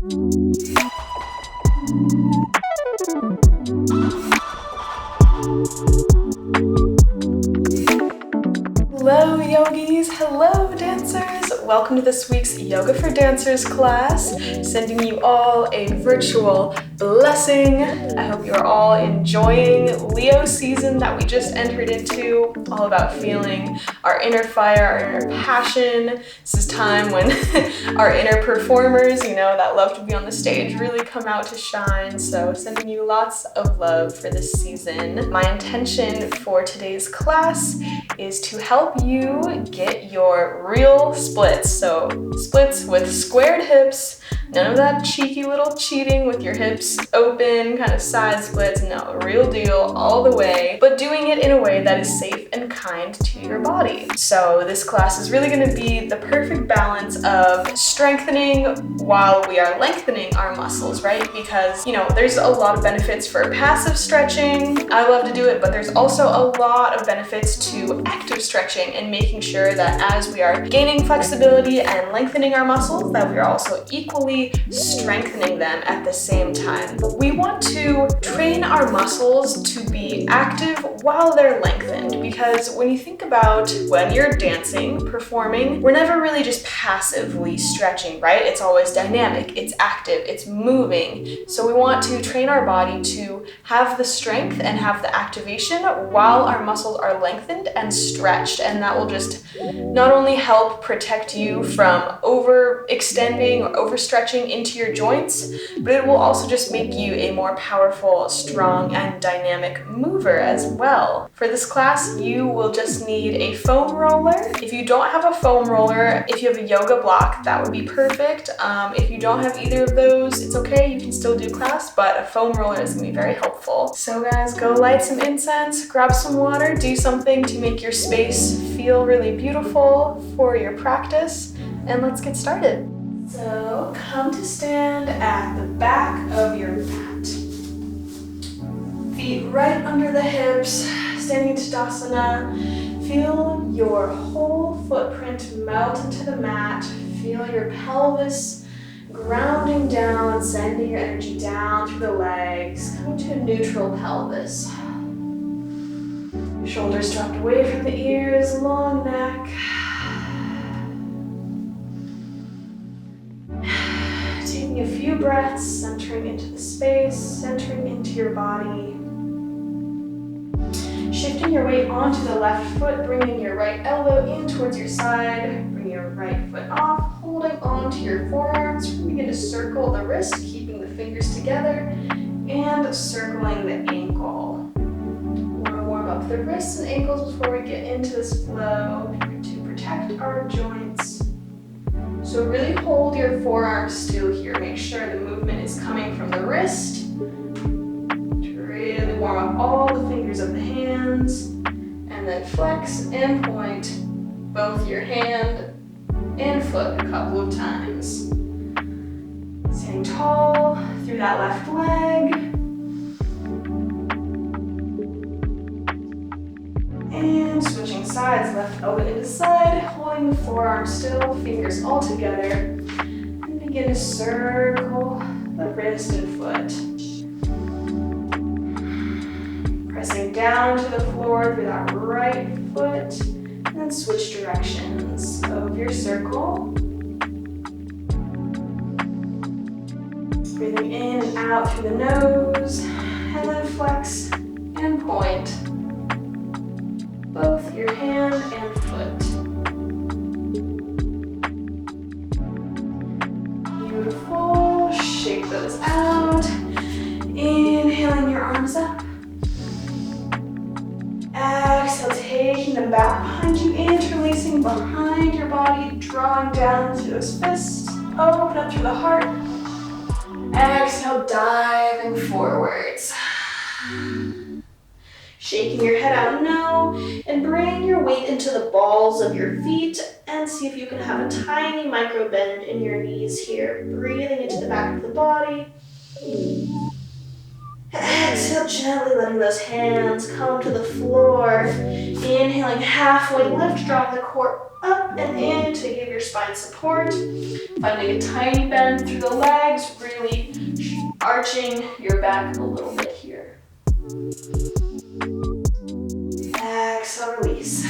Hello yogis, hello dancers! Welcome to this week's Yoga for Dancers class, sending you all a virtual blessing. I hope you're all enjoying Leo season that we just entered into, all about feeling our inner fire, our inner passion. This is time when our inner performers, that love to be on the stage really come out to shine. So sending you lots of love for this season. My intention for today's class is to help you get your real splits. So splits with squared hips, none of that cheeky little cheating with your hips open, kind of side splits. No, real deal all the way, but doing it in a way that is safe and kind to your body. So this class is really going to be the perfect balance of strengthening while we are lengthening our muscles, right? Because, there's a lot of benefits for passive stretching. I love to do it, but there's also a lot of benefits to active stretching and making sure that as we are gaining flexibility and lengthening our muscles, that we are also equally strengthening them at the same time. We want to train our muscles to be active while they're lengthened, because when you think about when you're dancing, performing, we're never really just passively stretching, right? It's always dynamic, it's active, it's moving. So we want to train our body to have the strength and have the activation while our muscles are lengthened and stretched, and that will just not only help protect you from overextending or overstretching into your joints, but it will also just make you a more powerful, strong, and dynamic mover as well. For this class, you will just need a foam roller. If you don't have a foam roller, if you have a yoga block, that would be perfect. If you don't have either of those, it's okay, you can still do class, but a foam roller is gonna be very helpful. So guys, go light some incense, grab some water, do something to make your space feel really beautiful for your practice, and let's get started. So come to stand at the back of your mat. Feet right under the hips, standing in Tadasana. Feel your whole footprint melt into the mat. Feel your pelvis grounding down, sending your energy down through the legs, coming to a neutral pelvis. Shoulders dropped away from the ears, long neck. Taking a few breaths, centering into the space, centering into your body. Shifting your weight onto the left foot, bringing your right elbow in towards your side. Bring your right foot off, holding onto your forearms. Begin to circle the wrist, keeping the fingers together, and circling the ankle. We're going to warm up the wrists and ankles before we get into this flow to protect our joints. So really hold your forearms still here. Make sure the movement is coming from the wrist. Really warm up all the fingers of the hands, and then flex and point both your hand and foot a couple of times. Standing tall through that left leg. And switching sides, left elbow into side, holding the forearm still, fingers all together, and begin to circle the wrist and foot. Pressing down to the floor through that right foot, and then switch directions of your circle. Breathing in and out through the nose, and then flex and point both your hand and foot. Beautiful. Shake those out. Inhaling your arms up. Exhale, taking them back behind you, interlacing behind your body, drawing down through those fists, open up through the heart. Exhale, diving forwards. Shaking your head out no, and bring your weight into the balls of your feet, and see if you can have a tiny micro bend in your knees here. Breathing into the back of the body. Exhale, gently letting those hands come to the floor. Inhaling halfway lift, drawing the core up and in to give your spine support. Finding a tiny bend through the legs, really arching your back a little bit here. Exhale, release.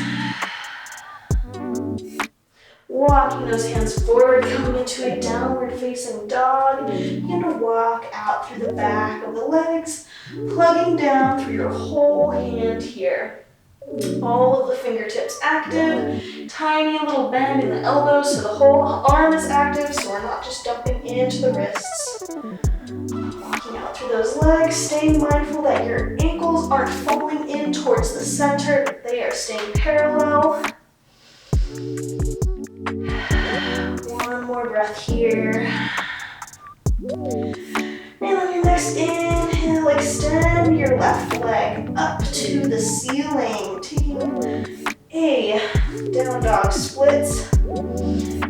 Walking those hands forward, coming into a downward facing dog. Begin to walk out through the back of the legs, plugging down through your whole hand here. All of the fingertips active, tiny little bend in the elbows so the whole arm is active, so we're not just dumping into the wrists. Walking out through those legs, staying mindful that your ankles aren't falling in towards the center, but they are staying parallel. One more breath here. And on your next inhale, extend your left leg up to the ceiling, taking a down dog splits.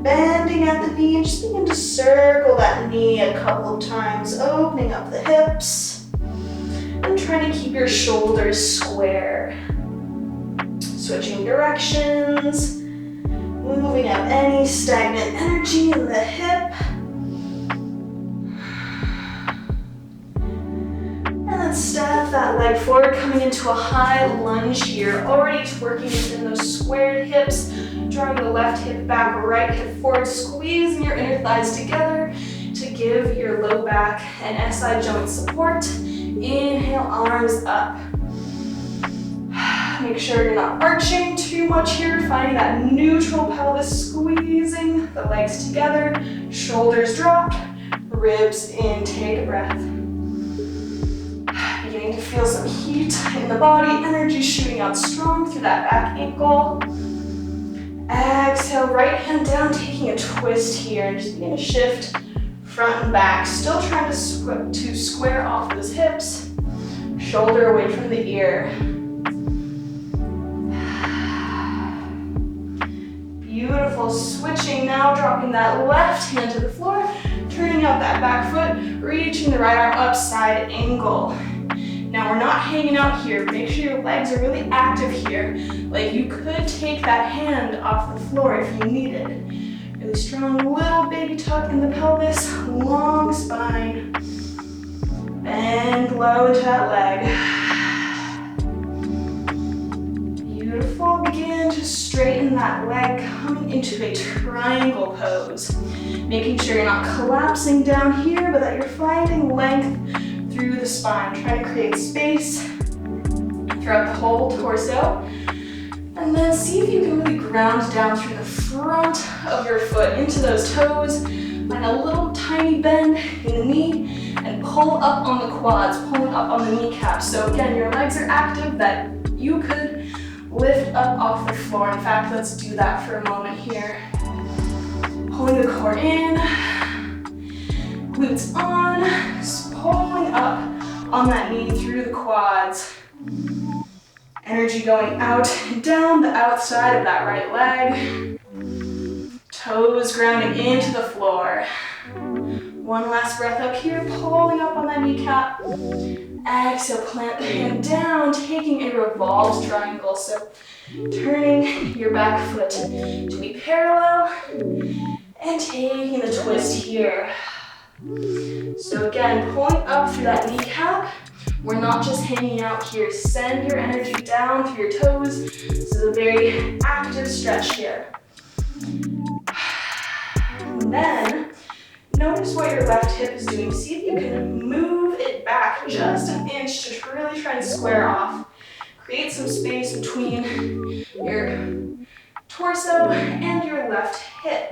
Bending at the knee, and just begin to circle that knee a couple of times, opening up the hips, and trying to keep your shoulders square. Switching directions, moving up any stagnant energy in the hip. And then step that leg forward, coming into a high lunge here. Already working within those squared hips, drawing the left hip back, right hip forward, squeezing your inner thighs together to give your low back and SI joint support. Inhale, arms up. Make sure you're not arching too much here, finding that neutral pelvis, squeezing the legs together, shoulders dropped, ribs in, take a breath. Beginning to feel some heat in the body, energy shooting out strong through that back ankle. Exhale, right hand down, taking a twist here, and just begin to shift front and back, still trying to square off those hips, shoulder away from the ear. Beautiful, switching now, dropping that left hand to the floor, turning out that back foot, reaching the right arm up, side angle. Now we're not hanging out here, make sure your legs are really active here. Like you could take that hand off the floor if you needed. Really strong little baby tuck in the pelvis, long spine. Bend low into that leg. Beautiful, begin to straighten that leg, coming into a triangle pose. Making sure you're not collapsing down here, but that you're finding length through the spine. Try to create space throughout the whole torso. And then see if you can really ground down through the front of your foot into those toes. Find a little tiny bend in the knee and pull up on the quads, pulling up on the kneecaps. So again, your legs are active, that you could lift up off the floor. In fact, let's do that for a moment here. Pulling the core in, glutes on, just pulling up on that knee through the quads. Energy going out and down the outside of that right leg. Toes grounding into the floor. One last breath up here, pulling up on that kneecap. Exhale, plant the hand down, taking a revolved triangle. So turning your back foot to be parallel and taking the twist here. So again, pulling up through that kneecap. We're not just hanging out here. Send your energy down through your toes. This is a very active stretch here. And then notice what your left hip is doing. See if you can move it back just an inch to really try and square off. Create some space between your torso and your left hip.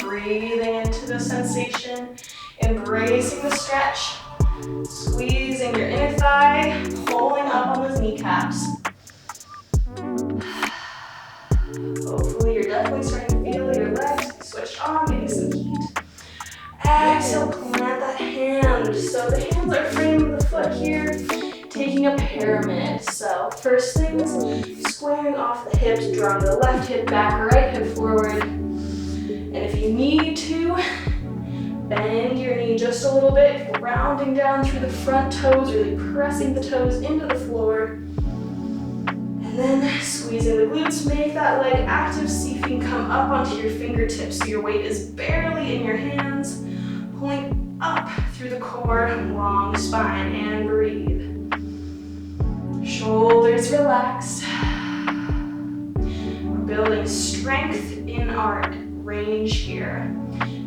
Breathing into the sensation, embracing the stretch, squeezing your inner thigh, pulling up on those kneecaps. Hopefully you're definitely starting to feel your legs switched on, getting some heat. Exhale, plant that hand. So the hands are framing the foot here, taking a pyramid. So first things, squaring off the hips, drawing the left hip back, right hip forward. And if you need to, bend your just a little bit, grounding down through the front toes, really pressing the toes into the floor. And then squeezing the glutes, make that leg active. See if you can come up onto your fingertips so your weight is barely in your hands. Pulling up through the core, long spine, and breathe. Shoulders relaxed. We're building strength in our range here.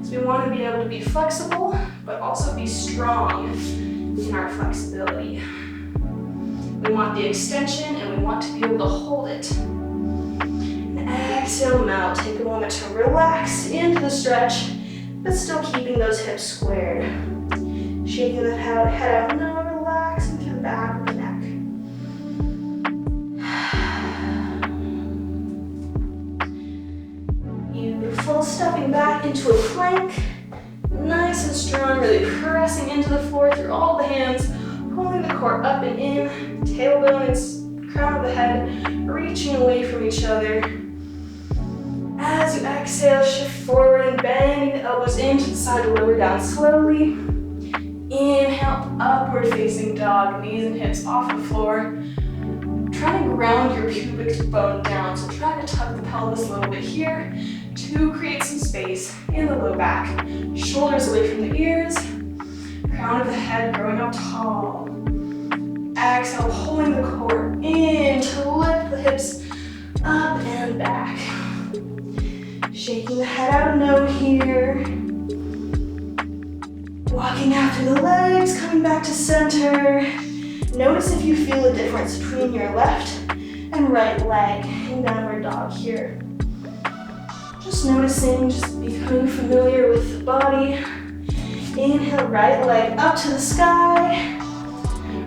So we want to be able to be flexible, but also be strong in our flexibility. We want the extension and we want to be able to hold it. And exhale, melt. Take a moment to relax into the stretch, but still keeping those hips squared. Shaking the head out, no, relaxing through the back of the neck. Beautiful, stepping back into a plank. Nice and strong, really pressing into the floor through all the hands, pulling the core up and in, tailbone and crown of the head, reaching away from each other. As you exhale, shift forward and bending the elbows into the side to lower down slowly. Inhale, upward facing dog, knees and hips off the floor. Try to ground your pubic bone down, so try to tuck the pelvis a little bit here to create some space in the low back. Shoulders away from the ears, crown of the head growing up tall. Exhale, pulling the core in to lift the hips up and back. Shaking the head out, no here. Walking out through the legs, coming back to center. Notice if you feel a difference between your left and right leg in downward dog here. Just noticing, just becoming familiar with the body. Inhale, right leg up to the sky.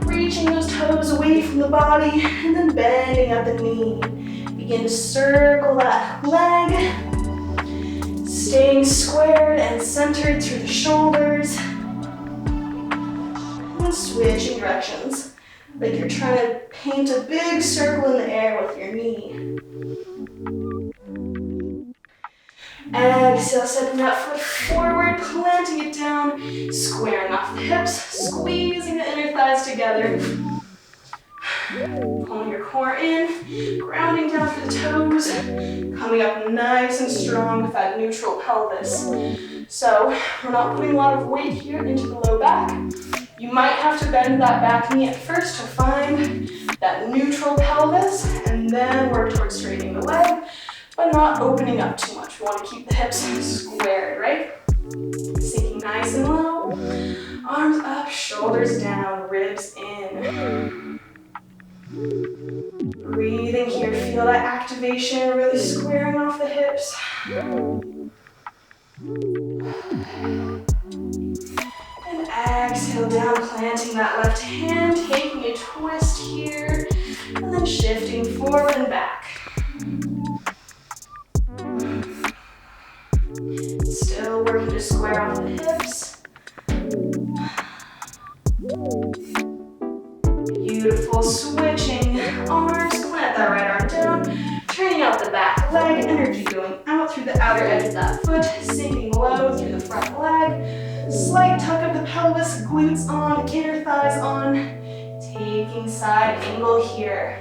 Reaching those toes away from the body and then bending at the knee. Begin to circle that leg. Staying squared and centered through the shoulders. And switching directions. Like you're trying to paint a big circle in the air with your knee. Exhale, stepping that foot forward, planting it down, squaring off the hips, squeezing the inner thighs together. Pulling your core in, grounding down through the toes, coming up nice and strong with that neutral pelvis. So we're not putting a lot of weight here into the low back. You might have to bend that back knee at first to find that neutral pelvis and then work towards straightening the leg, but not opening up too much. We want to keep the hips squared, right? Sinking nice and low. Arms up, shoulders down, ribs in. Breathing here, feel that activation, really squaring off the hips. And exhale down, planting that left hand, taking a twist here, and then shifting forward and back. Still working to square off the hips. Beautiful, switching arms, plant that right arm down, turning out the back leg, energy going out through the outer edge of that foot, sinking low through the front leg, slight tuck of the pelvis, glutes on, inner thighs on, taking side angle here.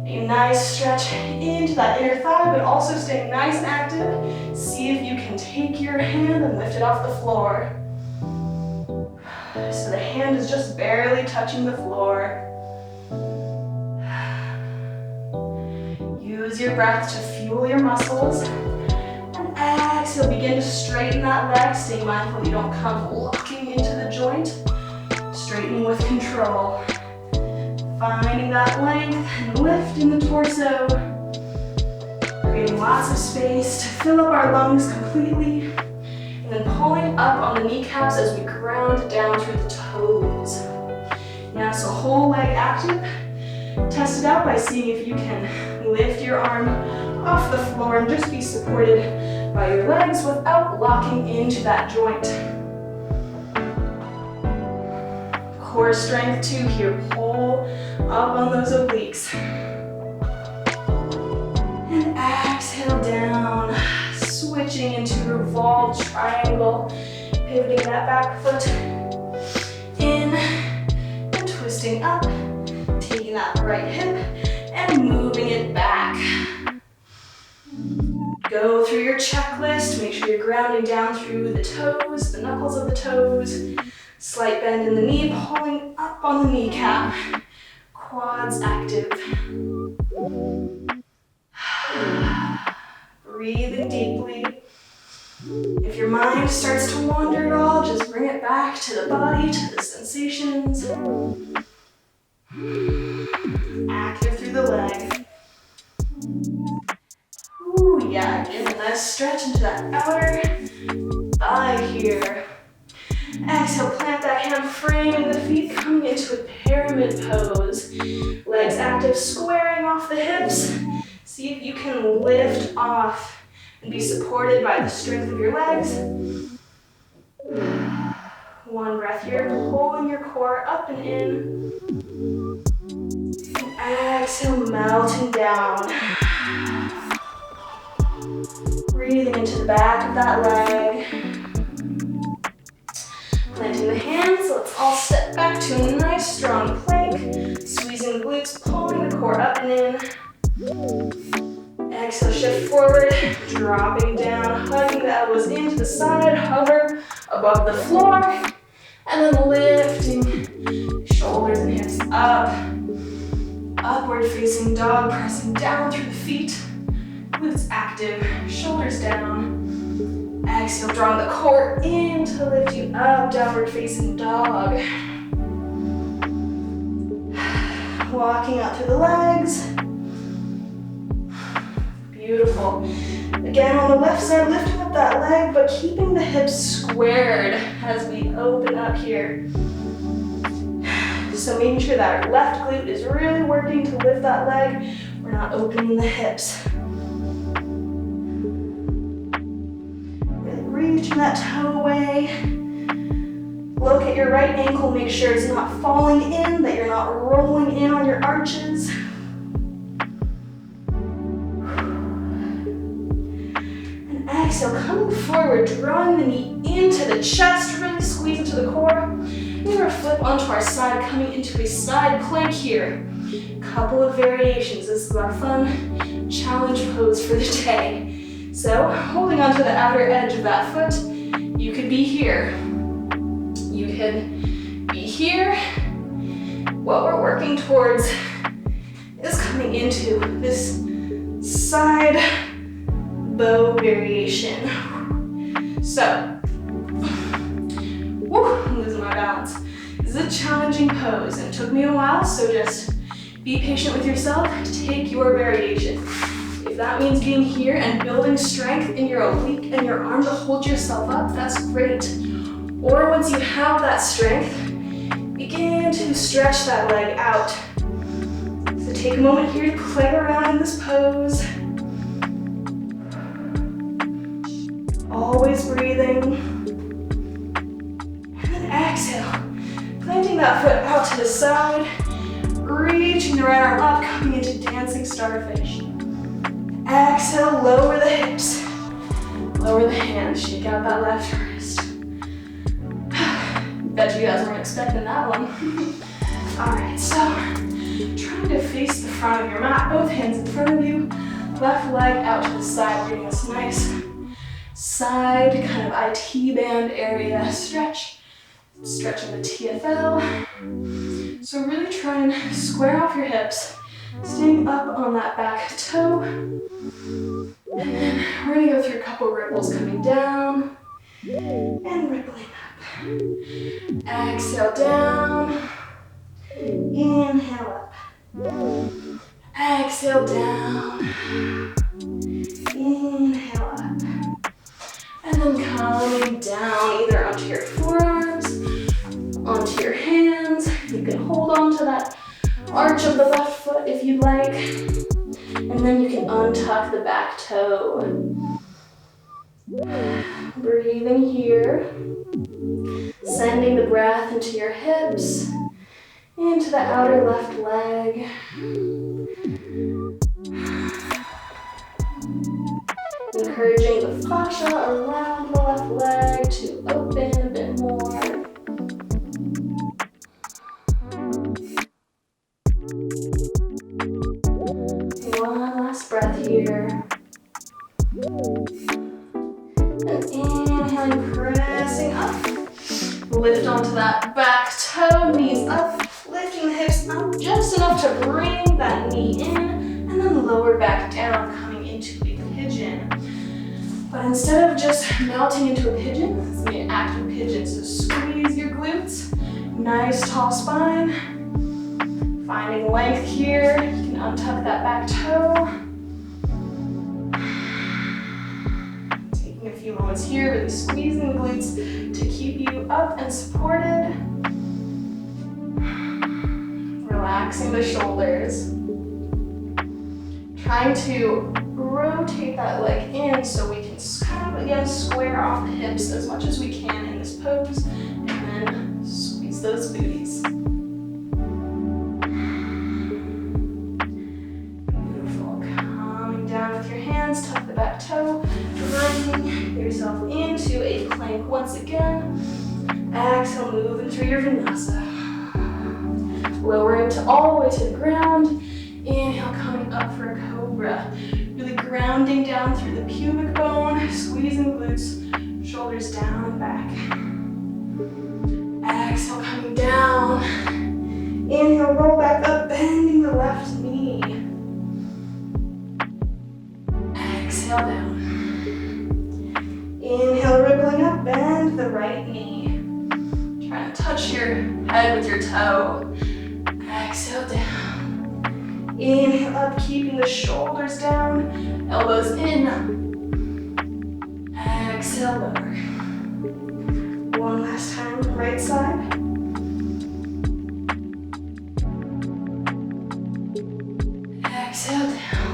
A nice stretch into that inner thigh, but also staying nice and active. See if you can take your hand and lift it off the floor. So the hand is just barely touching the floor. Use your breath to fuel your muscles. And exhale, begin to straighten that leg. Stay mindful you don't come locking into the joint. Straightening with control. Finding that length and lift in the torso. Creating lots of space to fill up our lungs completely. And then pulling up on the kneecaps as we ground down through the toes. Now, so whole leg active. Test it out by seeing if you can lift your arm off the floor and just be supported by your legs without locking into that joint. Core strength too here. Pull up on those obliques. And exhale down. Switching into revolved triangle. Pivoting that back foot in and twisting up. Taking that right hip and moving it back. Go through your checklist. Make sure you're grounding down through the toes, the knuckles of the toes. Slight bend in the knee, pulling up on the kneecap. Quads active. Breathing deeply. If your mind starts to wander at all, just bring it back to the body, to the sensations. Active through the leg. Ooh, yeah, give a nice stretch into that outer thigh here. Exhale, plant that hand, framing the feet, coming into a pyramid pose. Legs active, squaring off the hips. See if you can lift off and be supported by the strength of your legs. One breath here, pulling your core up and in. And exhale, melting down. Breathing into the back of that leg. Planting the hands, let's all step back to a nice strong plank. Squeezing the glutes, pulling the core up and in. Exhale, shift forward, dropping down, hugging the elbows into the side, hover above the floor, and then lifting shoulders and hips up. Upward facing dog, pressing down through the feet. Glutes active, shoulders down. Exhale, drawing the core in to lift you up, downward facing dog. Walking out through the legs. Beautiful. Again, on the left side, lifting up that leg, but keeping the hips squared as we open up here. So making sure that our left glute is really working to lift that leg. We're not opening the hips. Really reaching that toe away. Look at your right ankle, make sure it's not falling in, that you're not rolling in on your arches. And exhale, coming forward, drawing the knee into the chest, really squeeze into the core. We're gonna flip onto our side, coming into a side plank here. Couple of variations. This is our fun challenge pose for the day. So, holding onto the outer edge of that foot, you could be here. You could be here. What we're working towards is coming into this side bow variation. So, I'm losing my balance. This is a challenging pose, and it took me a while, so just be patient with yourself. Take your variation. If that means being here and building strength in your oblique and your arm to hold yourself up, that's great. Or once you have that strength, begin to stretch that leg out. So take a moment here to play around in this pose. Always breathing. Exhale, planting that foot out to the side, reaching the right arm up, coming into dancing starfish. Exhale, lower the hips, lower the hands, shake out that left wrist. Bet you guys weren't expecting that one. All right, so trying to face the front of your mat, both hands in front of you, left leg out to the side, getting this nice side kind of IT band area stretch. Stretching the TFL. So really try and square off your hips, staying up on that back toe. And then we're gonna go through a couple ripples coming down and rippling up. Exhale down, inhale up. Exhale down, inhale up. And then coming down either onto your forearms, onto your hands. You can hold on to that arch of the left foot if you'd like. And then you can untuck the back toe. Breathing here. Sending the breath into your hips, into the outer left leg. Encouraging the fascia around the left leg to open And inhaling, pressing up. Lift onto that back toe, knees up, lifting the hips up just enough to bring that knee in, and then lower back down, coming into a pigeon. But instead of just melting into a pigeon, it's gonna be an active pigeon. So squeeze your glutes, nice tall spine. Finding length here, you can untuck that back toe. Taking a few moments here, really squeezing the glutes to keep you up and supported. Relaxing the shoulders. Trying to rotate that leg in so we can kind of again square off the hips as much as we can in this pose, and then squeeze those booties. Beautiful. Coming down with your hands, tuck the back toe, bringing yourself into a plank once again. Exhale, moving through your Vinyasa. Lowering to all the way to the ground. Inhale, coming up for a cobra. Really grounding down through the pubic bone, squeezing glutes, shoulders down and back. Exhale, coming down. Inhale, roll back up, bending the left knee. Exhale, down. Inhale, rippling up, bend the right knee. Trying to touch your head with your toe. Exhale, down. Inhale up, keeping the shoulders down, elbows in. Exhale, lower. One last time, right side. Exhale, down.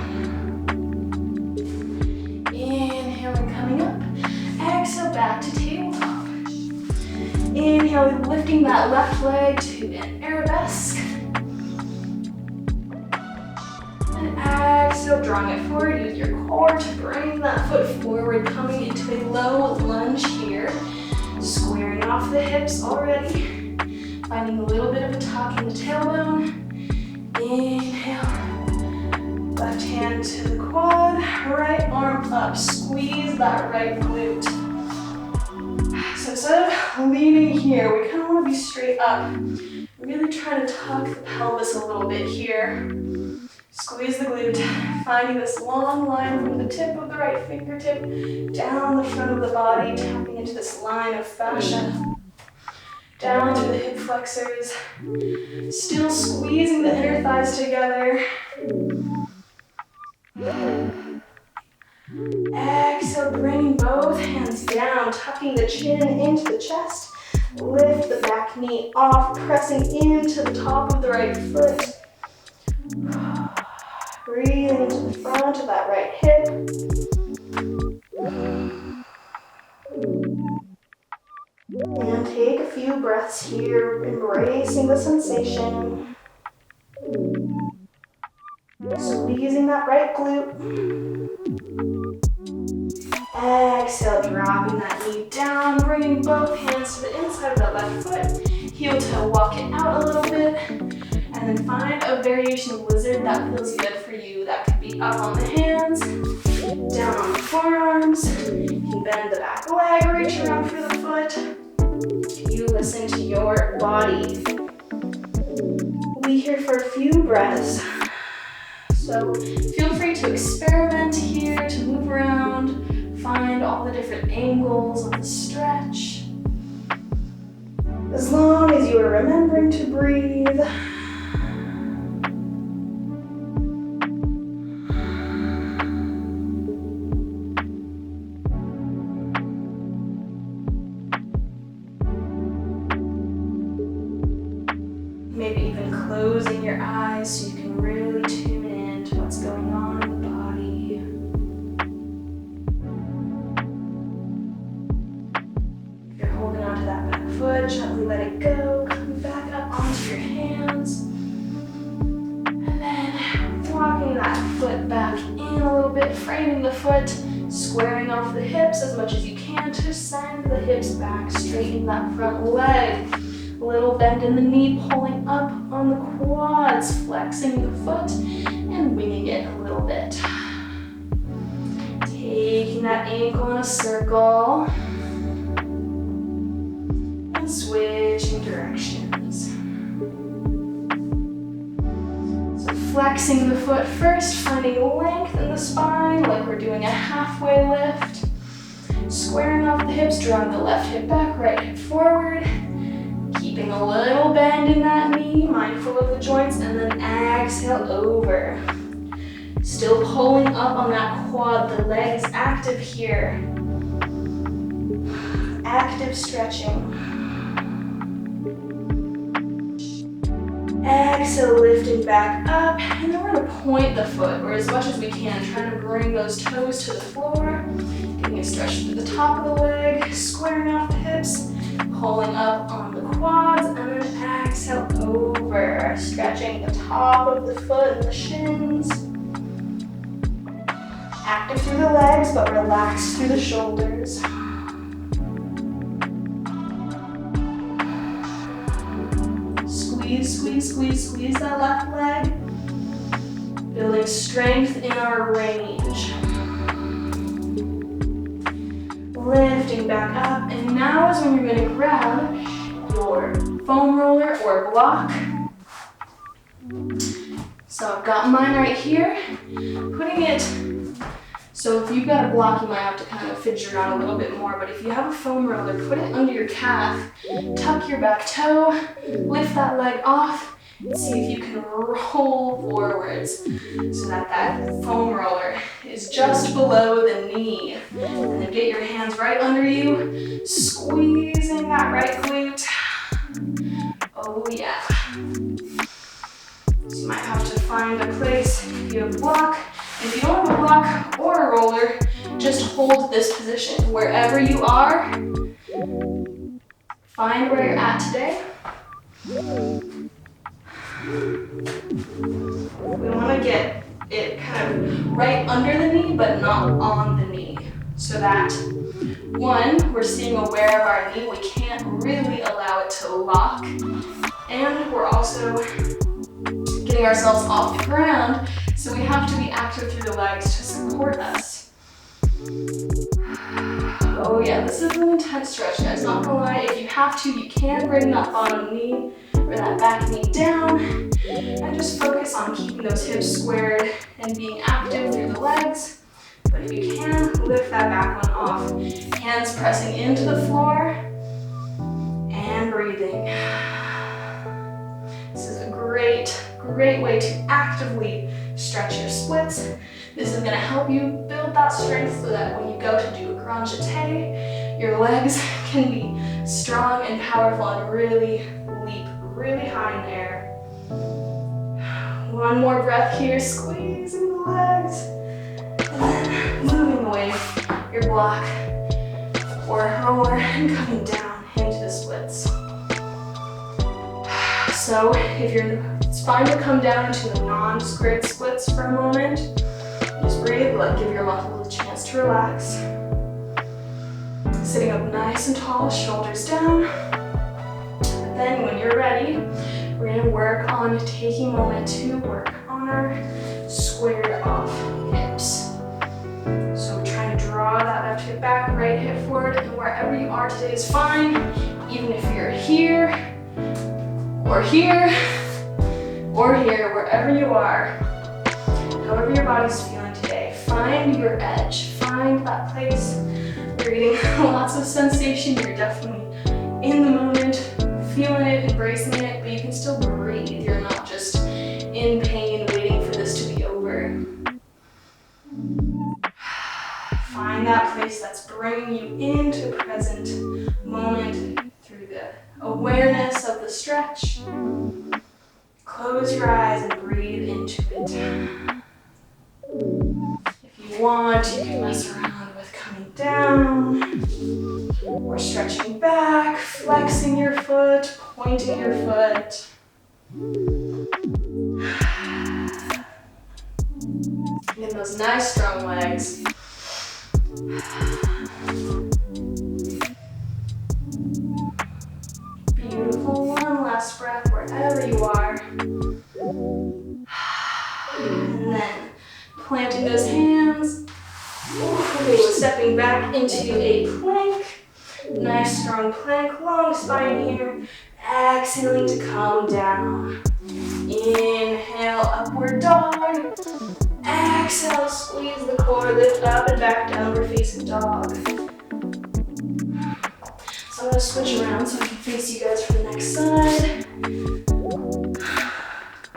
Inhaling, coming up. Exhale, back to tabletop. Inhale, lifting that left leg to an arabesque. Exhale, drawing it forward, use your core to bring that foot forward, coming into a low lunge here. Squaring off the hips already. Finding a little bit of a tuck in the tailbone. Inhale. Left hand to the quad, right arm up. Squeeze that right glute. So instead of leaning here, we kind of want to be straight up. Really trying to tuck the pelvis a little bit here. Squeeze the glute, finding this long line from the tip of the right fingertip down the front of the body, tapping into this line of fascia, down to the hip flexors, still squeezing the inner thighs together. Exhale, bringing both hands down, tucking the chin into the chest, lift the back knee off, pressing into the top of the right foot. Breathing to the front of that right hip. And take a few breaths here, embracing the sensation. Squeezing that right glute. Exhale, dropping that knee down, bringing both hands to the inside of that left foot. Heel toe, walk it out a little bit. And then find a variation of lizard that feels good for you. That could be up on the hands, down on the forearms. You can bend the back leg, reach around for the foot. You listen to your body. We'll be here for a few breaths. So feel free to experiment here, to move around, find all the different angles of the stretch. As long as you are remembering to breathe. Maybe even closing your eyes so you can really tune in to what's going on in the body. If you're holding onto that back foot, gently let it go, coming back up onto your hands. And then walking that foot back in a little bit, framing the foot, squaring off the hips as much as you can to send the hips back, straighten that front leg. A little bend in the knee, pulling up on the quads, flexing the foot and winging it a little bit. Take taking that ankle in a circle and switching directions. So flexing the foot first, finding length in the spine like we're doing a halfway lift. Squaring off the hips, drawing the left hip back, right hip forward. Keeping a little bend in that knee, mindful of the joints, and then exhale over. Still pulling up on that quad, the legs active here. Active stretching. Exhale, lifting back up, and then we're gonna point the foot, or as much as we can, trying to bring those toes to the floor. Getting a stretch through the top of the leg, squaring off the hips, pulling up on the quads, and then exhale over. Stretching the top of the foot and the shins. Active through the legs, but relaxed through the shoulders. Squeeze, squeeze, squeeze, squeeze that left leg. Building strength in our range. Lifting back up, and now is when you're going to grab your foam roller or block. So I've got mine right here, putting it, so if you've got a block you might have to kind of fidget around a little bit more, but if you have a foam roller, put it under your calf, tuck your back toe, lift that leg off, and see if you can roll forwards so that that foam roller is just below the knee. And then get your hands right under you, squeezing that right glute. Oh yeah. So you might have to find a place if you have a block. If you don't have a block or a roller, just hold this position. Wherever you are, find where you're at today. We want to get it kind of right under the knee, but not on the knee. So that, one, we're staying aware of our knee. We can't really allow it to lock. And we're also getting ourselves off the ground. So we have to be active through the legs to support us. Oh yeah, this is an intense stretch, guys. Not gonna lie, if you have to, you can bring that bottom knee or that back knee down and just focus on keeping those hips squared and being active through the legs. But if you can, lift that back one off. Hands pressing into the floor and breathing. This is a great way to actively stretch your splits. This is going to help you build that strength so that when you go to do a grand jeté, your legs can be strong and powerful and really leap really high in the air. One more breath here, squeezing the legs, and then moving away your block or roller and coming down into the splits. So if it's fine to come down into the non-squared splits for a moment, just breathe, give your muscles a chance to relax. Sitting up nice and tall, shoulders down. But then when you're ready, we're going to work on taking a moment to work on our squared off hips. So we're trying to draw that left hip back, right hip forward, and wherever you are today is fine. Even if you're here, or here, or here, wherever you are, however your body's feeling today, find your edge, find that place where you're getting lots of sensation, you're definitely in the moment, feeling it, embracing it, but you can still breathe. You're not just in pain, waiting for this to be over. Find that place that's bringing you into present moment through the awareness of the stretch. Close your eyes and breathe into it. If you want, you can mess around with coming down or stretching back, flexing your foot, pointing your foot. Get those nice strong legs. Beautiful. One last breath wherever you are. And then planting those hands, release into a plank. Nice strong plank, long spine here. Exhaling to come down. Inhale, upward dog. Exhale, squeeze the core, lift up and back, downward facing dog. So I'm going to switch around so I can face you guys for the next side.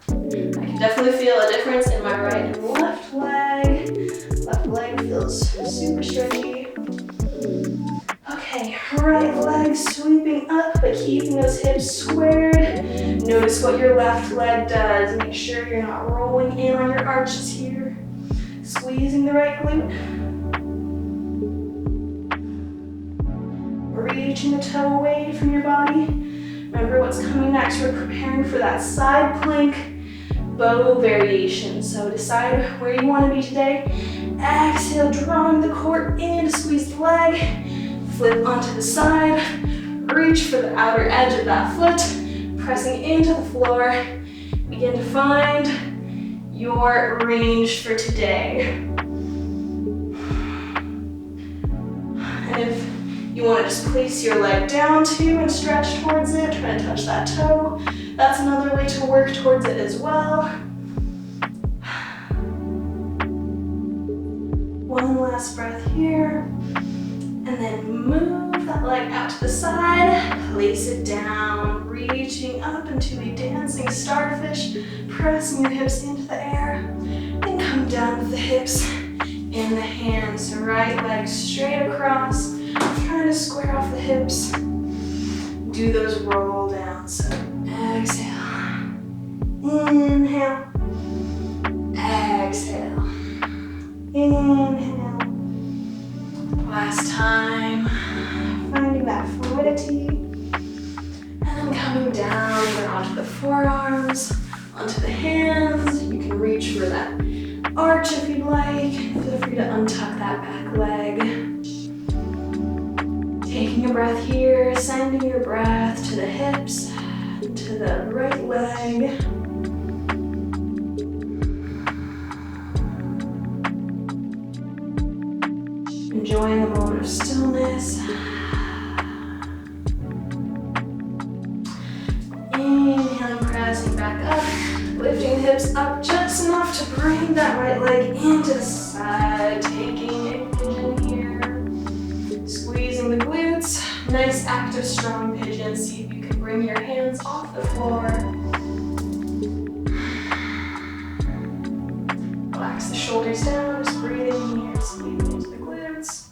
I can definitely feel a difference in my right and left leg. Left leg feels super stretchy. Okay, right leg sweeping up, but keeping those hips squared. Notice what your left leg does. Make sure you're not rolling in on your arches here. Squeezing the right glute. Reaching the toe away from your body. Remember what's coming next. We're preparing for that side plank bow variation. So decide where you want to be today. Exhale, drawing the core in to squeeze the leg. Flip onto the side. Reach for the outer edge of that foot. Pressing into the floor. Begin to find your range for today. And if you want to just place your leg down too and stretch towards it, try to touch that toe. That's another way to work towards it as well. One last breath here. And then move that leg out to the side. Place it down, reaching up into a dancing starfish. Pressing your hips into the air. And come down with the hips in the hands. So right leg straight across. Trying to square off the hips. Do those roll downs. So exhale. Inhale. Exhale. Inhale. Last time. Finding that fluidity. And then coming down either onto the forearms, onto the hands. You can reach for that arch if you'd like. Feel free to untuck that back leg. Taking a breath here, sending your breath to the hips, to the right leg. Enjoying a moment of stillness. Inhaling, pressing back up, lifting the hips up just enough to bring that right leg into the side, taking a pigeon here. Squeezing the glutes, nice active strong pigeon. See if you can bring your hands off the floor. Relax the shoulders down, just breathing here, squeezing into the glutes.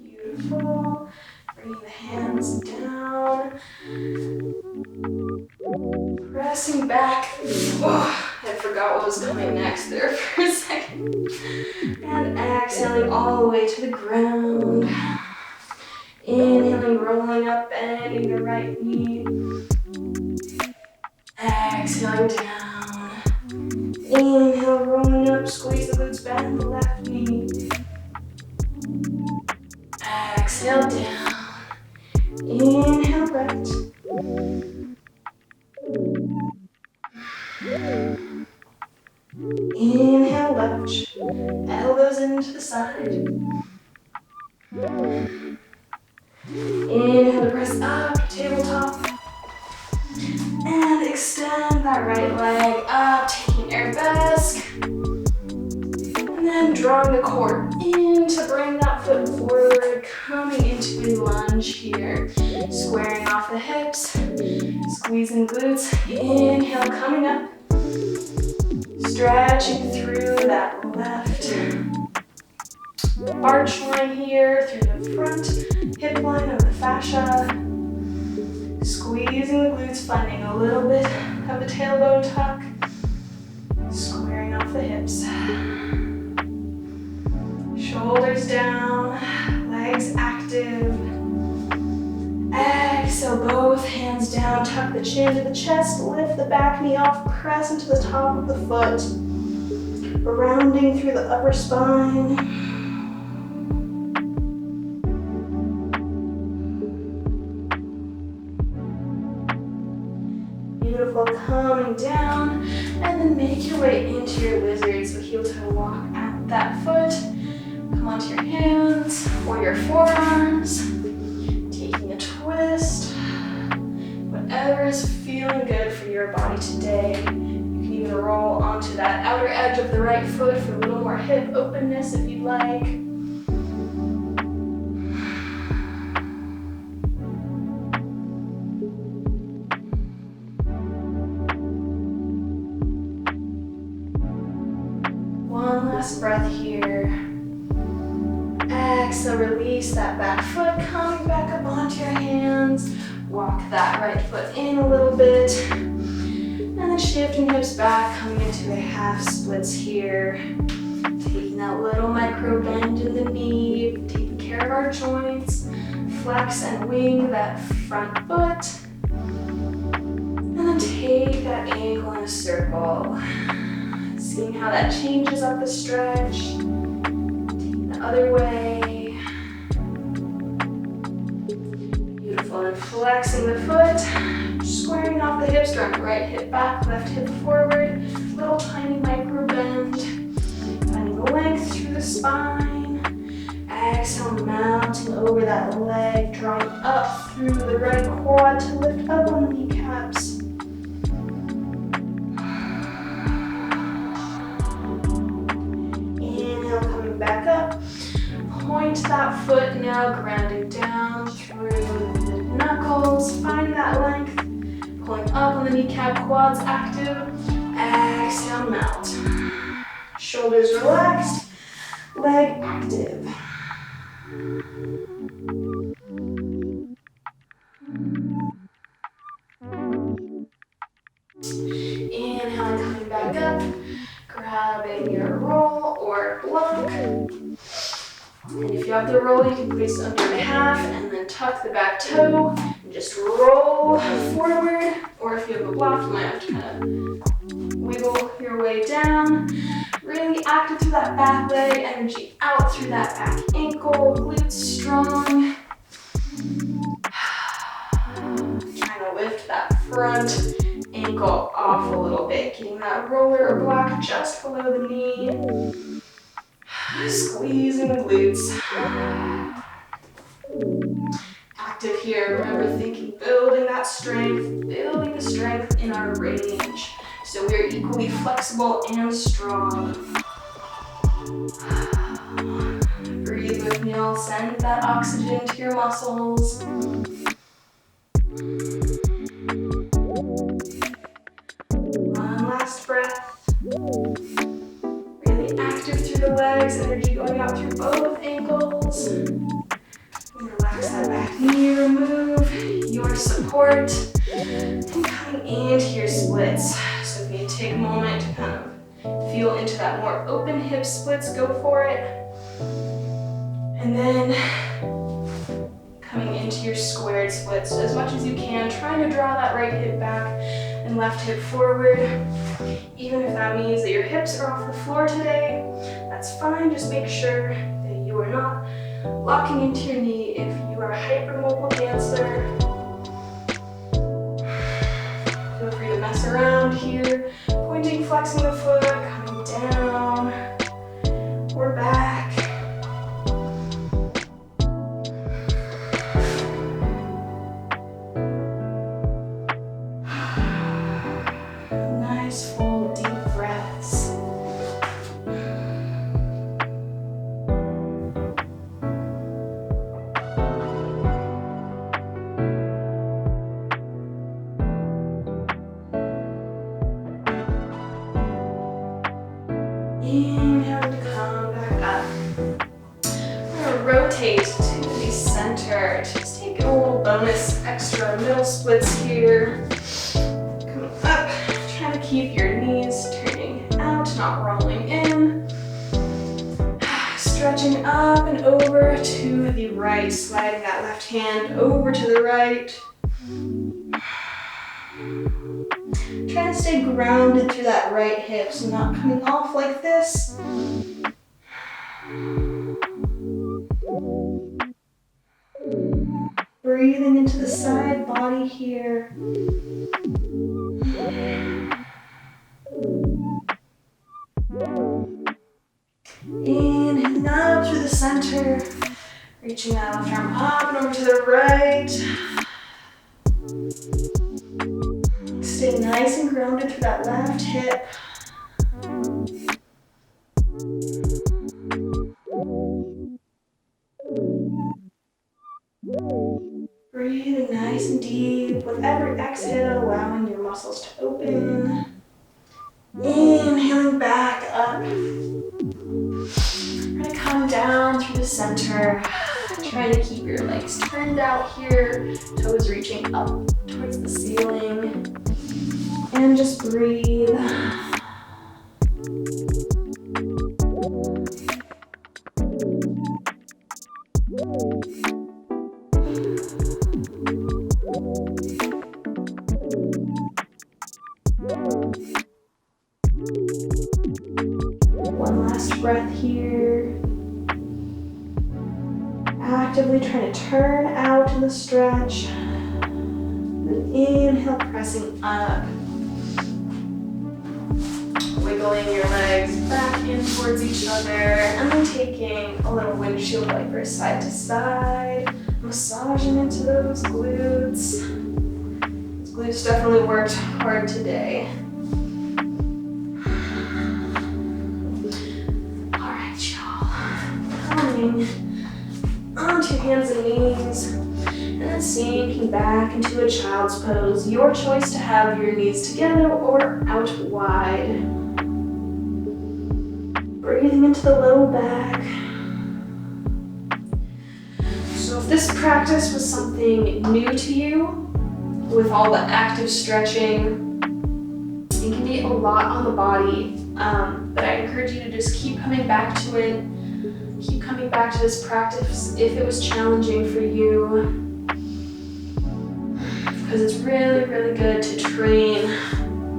Beautiful. Bringing the hands down. Pressing back. Oh, I forgot what was coming next there for a second. And exhaling all the way to the ground. Inhaling, rolling up, bending the right knee. Exhaling down. Inhale, rolling up, squeeze the glutes, bend the left knee. Exhale down. Inhale, right. Inhale, left. Elbows into the side. Inhale to press up, tabletop. And extend that right leg up, taking arabesque. And then drawing the core in to bring that foot forward, coming into a lunge here. Squaring off the hips, squeezing glutes. Inhale, coming up. Stretching through that left arch line here, through the front hip line of the fascia. Squeezing the glutes, finding a little bit of the tailbone tuck. Squaring off the hips. Shoulders down, legs active. Exhale, both hands down, tuck the chin to the chest, lift the back knee off, press into the top of the foot. Rounding through the upper spine. Beautiful, coming down, and then make make your way into your lizard, so heel toe walk out that foot. Come onto your hands or your forearms, taking a twist. Whatever is feeling good for your body today. You can even roll onto that outer edge of the right foot for a little more hip openness if you'd like. One last breath here. Exhale, release that back foot, coming back up onto your hands. Walk that right foot in a little bit. And then shifting hips back, coming into a half splits here. Taking that little micro bend in the knee, taking care of our joints. Flex and wing that front foot. And then take that ankle in a circle. Seeing how that changes up the stretch. Taking the other way. Beautiful. And flexing the foot. Squaring off the hips, drawing right hip back, left hip forward. Little tiny micro bend. Finding the length through the spine. Exhale, mounting over that leg, drawing up through the right quad to lift up on the kneecaps. Back up, point that foot now, grounding down through the knuckles, find that length, pulling up on the kneecap, quads active, exhale, melt. Shoulders relaxed, leg active. Inhale, coming back up, grabbing your roll or block. And if you have the roll, you can place it under your calf and then tuck the back toe and just roll forward. Or if you have a block, you might have to kind of wiggle your way down. Really active through that back leg, energy out through that back ankle, glutes strong. Trying to lift that front ankle off a little bit, getting that roller or block just below the knee. Squeezing the glutes. Active here, remember thinking, building that strength, building the strength in our range. So we're equally flexible and strong. Breathe with me, I'll send that oxygen to your muscles. One last breath. Active through the legs, energy going out through both ankles. Relax that back knee, remove your support, and coming into your splits. So if you take a moment to kind of feel into that more open hip splits, go for it. And then coming into your squared splits as much as you can, trying to draw that right hip back and left hip forward. Even if that means that your hips are off the floor today, that's fine. Just make sure that you are not locking into your knee if you are a hypermobile dancer. Feel free to mess around here, pointing, flexing the foot, coming down or back. Inhale to come back up. We're going to rotate to the center. Just take a little bonus extra middle splits here. Coming up, trying to keep your knees turning out, not rolling in. Stretching up and over to the right, sliding that left hand over to the right. Trying to stay grounded through that right hip, so not coming off like this. Breathing into the side body here. Inhaling up through the center, reaching that left arm up and over to the right. Stay nice and grounded through that left hip. Breathing nice and deep with every exhale, allowing your muscles to open. Inhaling back up. We're going to come down through the center. Trying to keep your legs turned out here, toes reaching up towards the ceiling. And just breathe. One last breath here. Actively trying to turn out in the stretch. Then inhale, pressing up. Wiggling your legs back in towards each other. And then taking a little windshield wiper side to side. Massaging into those glutes. Those glutes definitely worked hard today. Alright, y'all. Coming onto your hands and knees, and then sinking back into a child's pose. Your choice to have your knees together or out wide. Breathing into the low back. So if this practice was something new to you, with all the active stretching, it can be a lot on the body, but I encourage you to just keep coming back to it. Keep coming back to this practice if it was challenging for you, because it's really, really good to train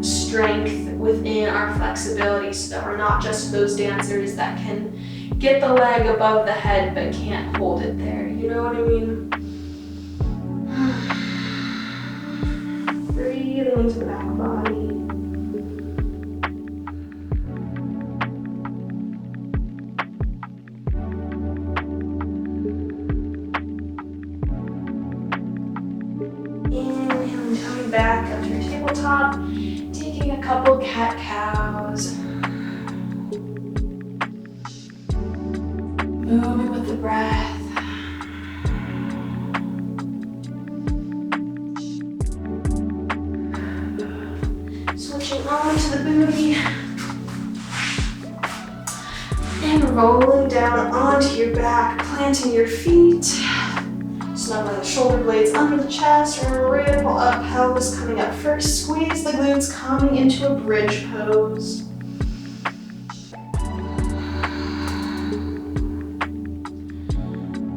strength within our flexibility so that we're not just those dancers that can get the leg above the head but can't hold it there. You know what I mean? Breathing into the back body. Inhaling, coming back up to your tabletop, taking a couple cat-cows. Moving with the breath. Switching on to the booty. And rolling down onto your back, planting your feet. Snuggling the shoulder blades under the chest, or ripple up, pelvis coming up first. Squeeze the glutes, coming into a bridge pose.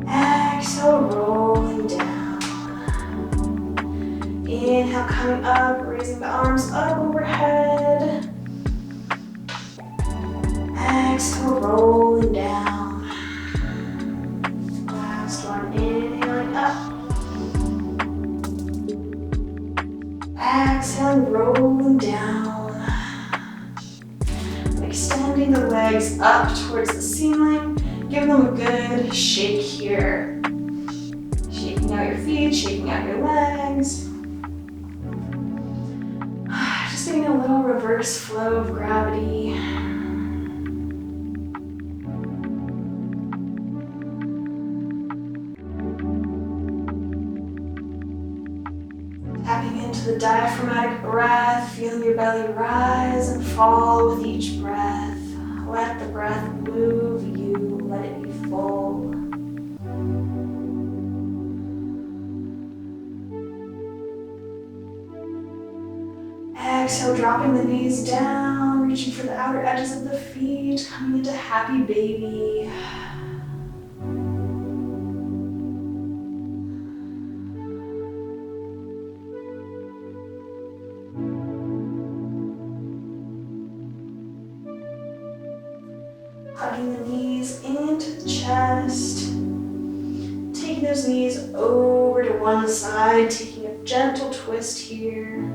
Exhale, rolling down. Inhale, coming up, raising the arms up overhead. Exhale, rolling down. Last one, inhaling up. Exhale, rolling down. Extending the legs up towards the ceiling. Give them a good shake here. Shaking out your feet, shaking out your legs. Just getting a little reverse flow of gravity. Tapping into the diaphragmatic breath, feeling your belly rise and fall with each breath. Let the breath move you, let it be full. Exhale, dropping the knees down, reaching for the outer edges of the feet, coming into happy baby. Hugging the knees into the chest. Taking those knees over to one side, taking a gentle twist here.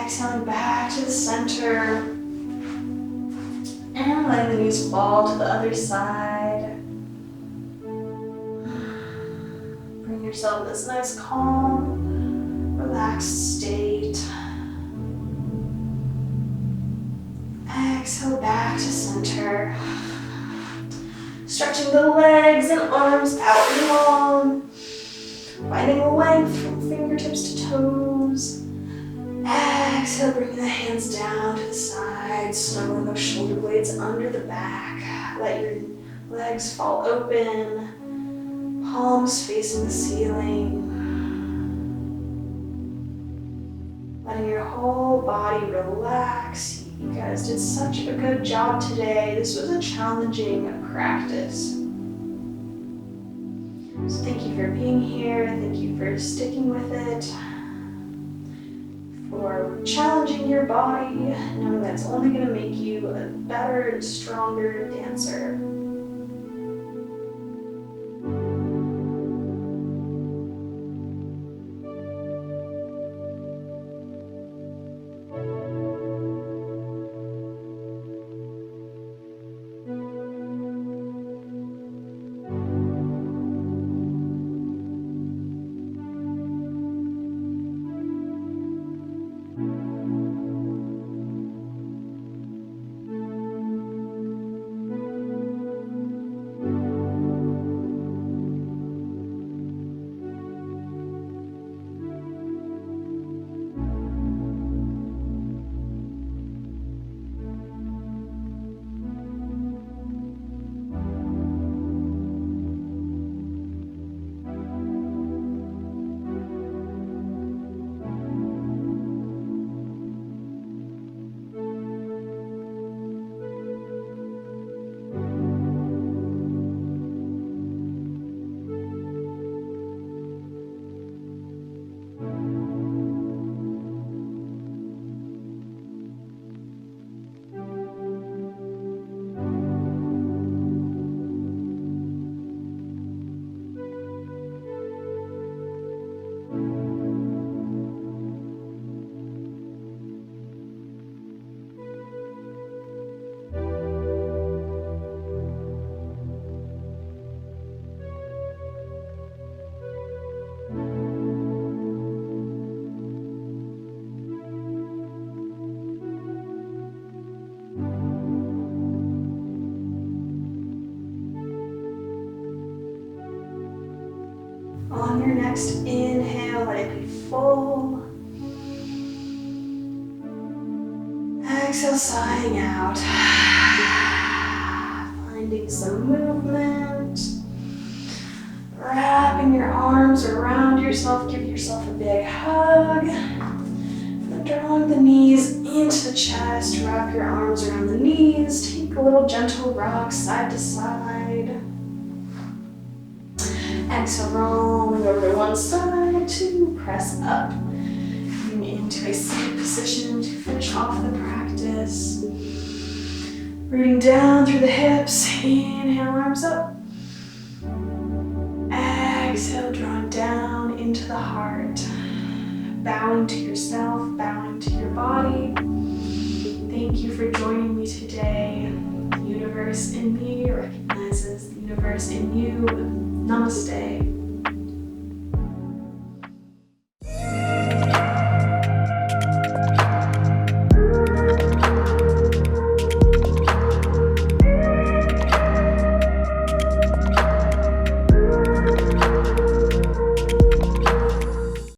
Exhaling back to the center. And letting the knees fall to the other side. Bring yourself to this nice, calm, relaxed state. Exhale back to center. Stretching the legs and arms out and long. Finding length from fingertips to toes. Exhale, bringing the hands down to the sides, snuggling those shoulder blades under the back. Let your legs fall open, palms facing the ceiling. Letting your whole body relax. You guys did such a good job today. This was a challenging practice. So thank you for being here. Thank you for sticking with it. For challenging your body, knowing that's only going to make you a better, stronger dancer. On your next inhale, let it be full. Exhale, sighing out. Finding some movement. Wrapping your arms around yourself. Give yourself a big hug. And drawing the knees into the chest. Wrap your arms around the knees. Take a little gentle rock side to side. Exhale, rolling over to one side to press up. Coming into a seated position to finish off the practice. Rooting down through the hips. Inhale, arms up. Exhale, drawing down into the heart. Bowing to yourself, bowing to your body. Thank you for joining me today. The universe in me recognizes the universe in you. Namaste.